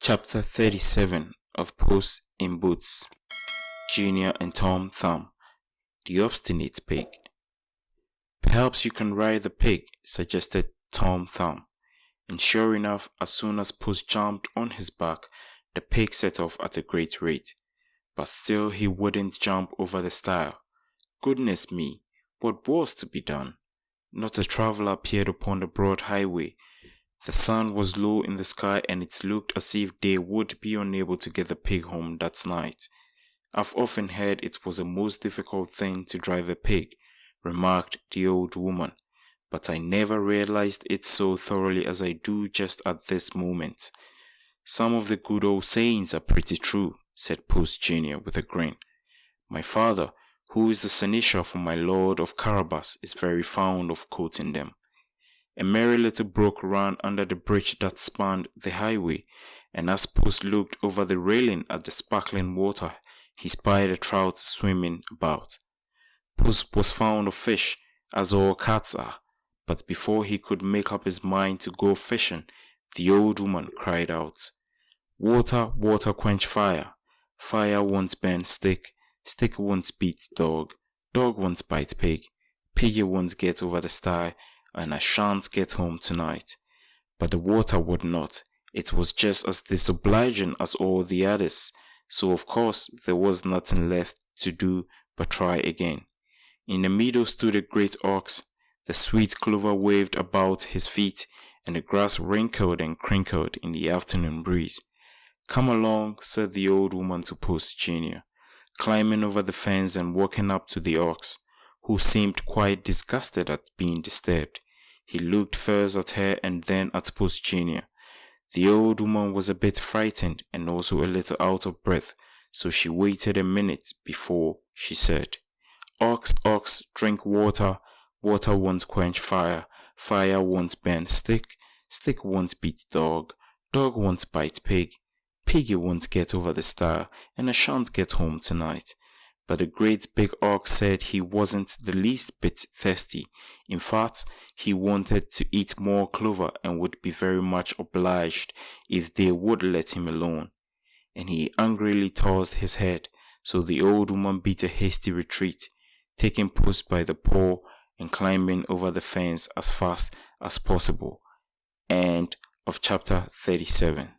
Chapter 37 of Puss in Boots. Junior and Tom Thumb. The Obstinate Pig. Perhaps you can ride the pig, suggested Tom Thumb. And sure enough, as soon as Puss jumped on his back, the pig set off at a great rate. But still he wouldn't jump over the stile. Goodness me, what was to be done? Not a traveler appeared upon the broad highway. The sun was low in the sky and it looked as if they would be unable to get the pig home that night. I've often heard it was a most difficult thing to drive a pig, remarked the old woman, but I never realized it so thoroughly as I do just at this moment. Some of the good old sayings are pretty true, said Puss Jr. with a grin. My father, who is the seneschal for my lord of Carabas, is very fond of quoting them. A merry little brook ran under the bridge that spanned the highway, and as Puss looked over the railing at the sparkling water, he spied a trout swimming about. Puss was fond of fish, as all cats are, but before he could make up his mind to go fishing, the old woman cried out, "Water, water quench fire. Fire won't burn stick, stick won't beat dog, dog won't bite pig, piggy won't get over the stile, and I shan't get home tonight." But the water would not. It was just as disobliging as all the others, so of course there was nothing left to do but try again. In the meadow stood a great ox. The sweet clover waved about his feet, and the grass wrinkled and crinkled in the afternoon breeze. "Come along," said the old woman to Puss Jr., climbing over the fence and walking up to the ox, who seemed quite disgusted at being disturbed. He looked first at her and then at Puss Jr. The old woman was a bit frightened and also a little out of breath, so she waited a minute before she said, "Ox, ox, drink water, water won't quench fire, fire won't burn stick, stick won't beat dog, dog won't bite pig, piggy won't get over the stile, and I shan't get home tonight." But the great big ox said he wasn't the least bit thirsty. In fact, he wanted to eat more clover and would be very much obliged if they would let him alone. And he angrily tossed his head, so the old woman beat a hasty retreat, taking Puss by the paw and climbing over the fence as fast as possible. End of chapter 37.